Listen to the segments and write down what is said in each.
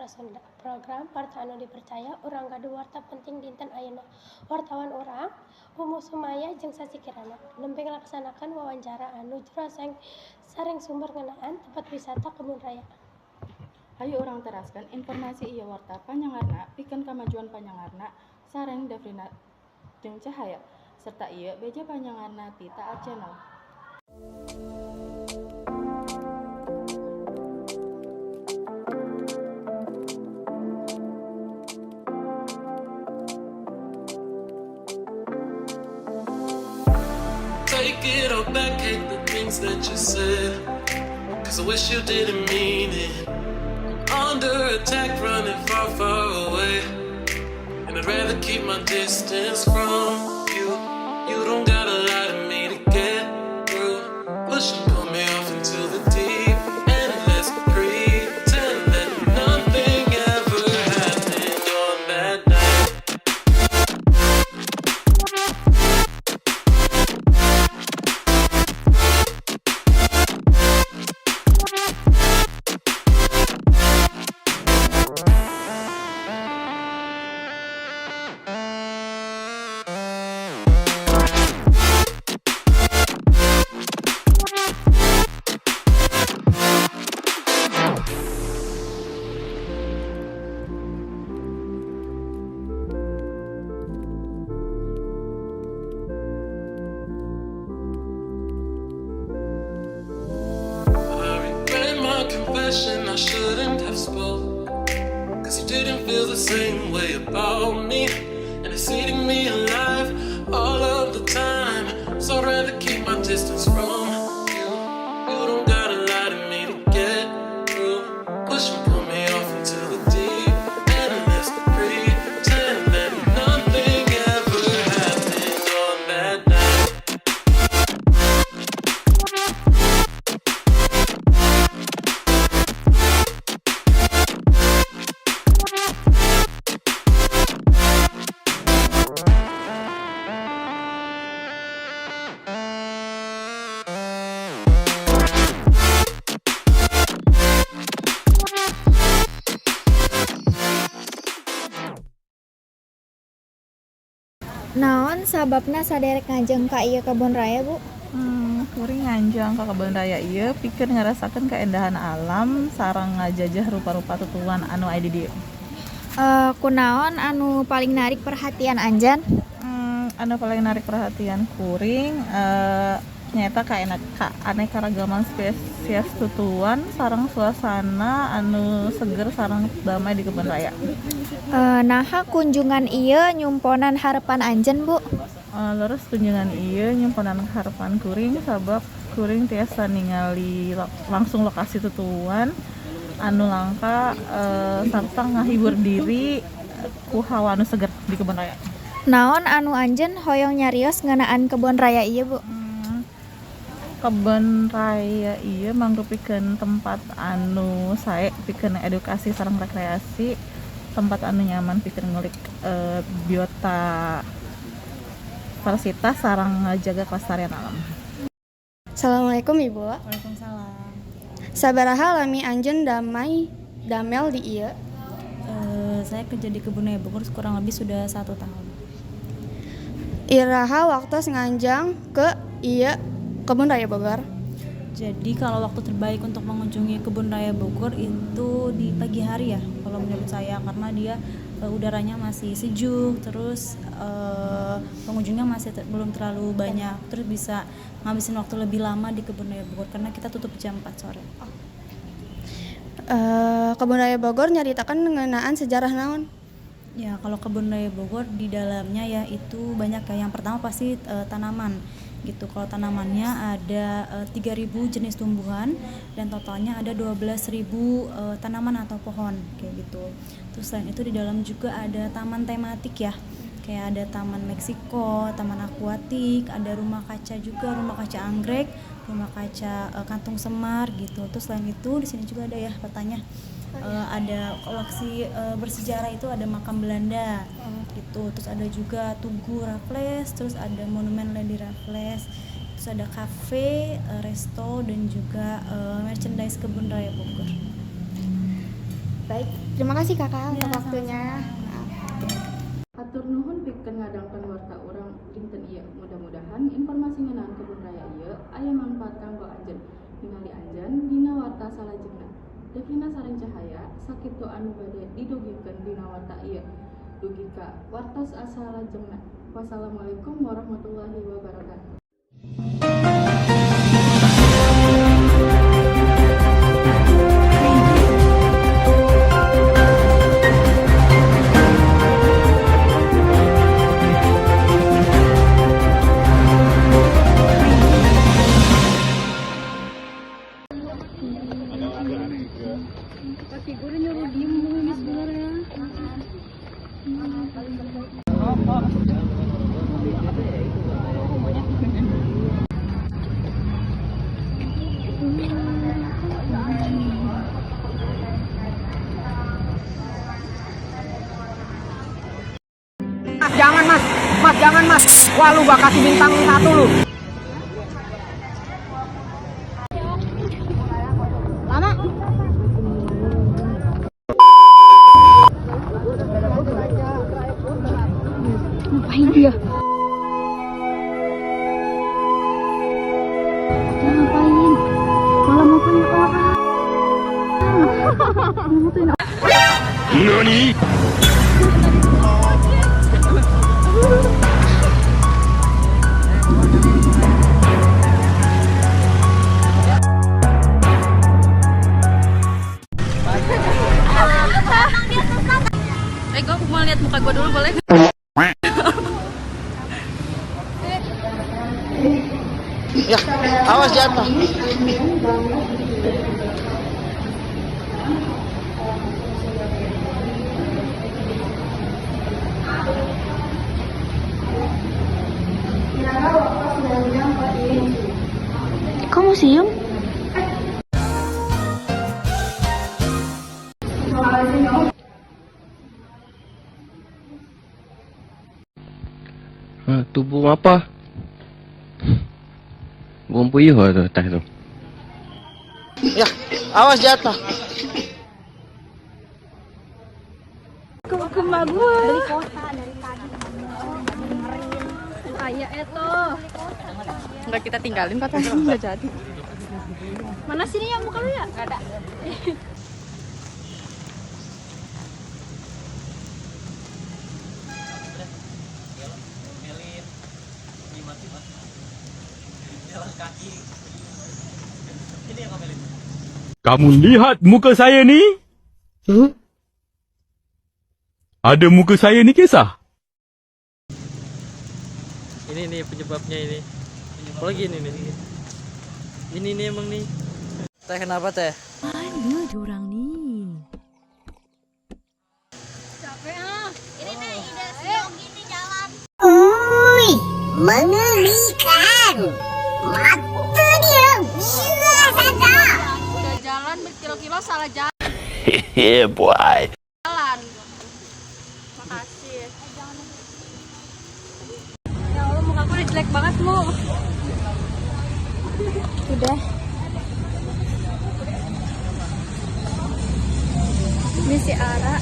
Bahasa Sunda. Program warta anu dipercaya urang gaduh warta penting dinten ayeuna. Wartawan urang Umu Sumaya jeung Sasi Kirana lembeng laksanakan wawancara anu juraseng sareng sumber ngeunaan tempat wisata Kebun Raya. Hayu urang teraskan informasi ieu warta panyangarna pikeun kamajuan panyangarna sareng Davrina jeung Cahaya serta ieu beja panyangarna ti Taat Channel. Take it all back, hate the things that you said, 'cause I wish you didn't mean it. I'm under attack, running far, far away, and I'd rather keep my distance from you. You don't gotta lie to me to get through. Push and pull me off into the deep end. Let's pretend that nothing ever happened on that night. I regret my confession, I shouldn't have spoke, 'cause you didn't feel the same way about me, and it's eating me alive all of the time. So I'd rather keep my distance from you. You don't gotta lie to me to get through. Push and pull me off into the deep end. Let's pretend that nothing ever happened on that night. Naon sababna saderek ngajeng ka ieu kebun raya, Bu? Kuring nganjang ka kebun raya ieu pikeun ngarasakeun kaendahan alam sareng ngajajah rupa-rupa tutuan anu aya di dieu. Kunaon anu paling narik perhatian Anjan? Anu paling narik perhatian kuring nyaeta kaaneka-ragaman spesies tutuan sareng suasana anu seger sareng damai di kebun raya. Naha kunjungan ieu nyumponan harepan Anjen, Bu? Leres kunjungan ieu nyimpenan harapan kuring sabab kuring tiasa ningali langsung lokasi tutuan anu langka sarta ngahibur diri ku hawa anu seger di kebun raya. Naon anu Anjen hoyong nyarios ngeunaan kebun raya ieu, Bu? Kebun raya ieu mangrupikeun tempat anu sae pikeun edukasi sareng rekreasi, tempat anu nyaman pikeun ngulik biota diversitas sareng ngajaga kelestarian alam. Assalamualaikum Ibu. Waalaikumsalam. Sabaraha lami Anjeun damel di ieu? Saya kerja di Kebun Raya Bogor kurang lebih sudah 1 tahun. Iraha waktos nganjang ke ieu Kebun Raya Bogor? Jadi kalau waktu terbaik untuk mengunjungi Kebun Raya Bogor itu di pagi hari ya, kalau menurut saya, karena dia udaranya masih sejuk, terus pengunjungnya masih belum terlalu banyak, terus bisa ngabisin waktu lebih lama di Kebun Raya Bogor karena kita tutup jam 4 sore. Kebun Raya Bogor nyaritakan ngeunaan sejarah naon? Ya, kalau Kebun Raya Bogor di dalamnya ya itu banyak ya. Yang pertama pasti tanaman gitu. Kalau tanamannya ada 3.000 jenis tumbuhan dan totalnya ada 12.000 tanaman atau pohon kayak gitu. Terus selain itu di dalam juga ada taman tematik ya. Kayak ada Taman Meksiko, Taman Akuatik, ada rumah kaca juga, rumah kaca anggrek, rumah kaca kantung semar gitu. Terus selain itu di sini juga ada ya petanya. Ada koleksi bersejarah itu ada makam Belanda gitu, terus ada juga Tugu Raffles, terus ada monumen Lady Raffles, terus ada kafe, resto dan juga merchandise Kebun Raya Bogor. Baik, terima kasih kakak untuk waktunya. Hatur nuhun pikeun ngadangkeun warta urang dinten ieu. Mudah-mudahan informasi ngeunaan kebun raya ieu aya manfaat kanggo anjeun. Ningali anjeun dina warta salajengna. Devina Sareng Cahaya sakitu anu bade didugikeun dina warta ieu. Dugi ka wartos salajengna. Wassalamualaikum warahmatullahi wabarakatuh. Mas jangan mas, wah lu gak kasih bintang 1 lu. Lama. Ngapain dia? Dia ngapain? Malah mau punya orang. NANI?! Gue mau lihat muka gue dulu boleh? Ya, awas jatuh. Kok museum? Tubuh apa? Buang puyuh tu atas tu. Ya, awas jatuh. Kemah gue dari kota dari tadi kayak itu Enggak kita tinggalin kata nggak jadi. mana sini ya muka lu ya nggak ada. Kamu lihat muka saya ni? Ada muka saya ni kisah? Ini nih penyebabnya ini. Apalagi ini nih. Ini nih emang nih. Teh kenapa teh? Aduh, jurang nih. Ini nih ide si Yogi nih jalan. Uy, mengerikan. Matanya gila saja. Udah jalan berkilo-kilo salah jalan. Yeah, boy. Makasih. Ya Allah muka gue udah jelek banget lu. Udah. Ini si Ara.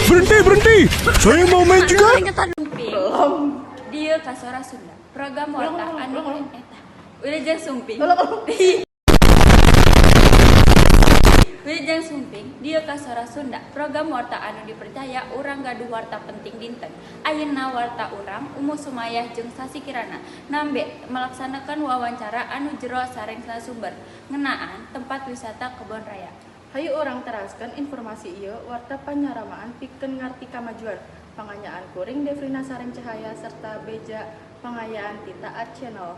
Berhenti! Saya mau main juga. Belum. Dia kasora Sunda. Program warta anu eta. Udah jangan sumping. Wilujeng Sumping, dia kasora Sunda. Program warta anu dipercaya urang gaduh warta penting dinten. Ayeuna warta urang Umu Sumayah jeung Sasi Kirana nambe melaksanakan wawancara anu jero sareng sumber ngeunaan tempat wisata Kebon Raya. Hayu orang teraskan informasi ieu warta panyaramaan pikeun ngarti kamajuan panganyaan kuring Devina Sareng Cahaya serta beja pangayaan Tita Art Channel.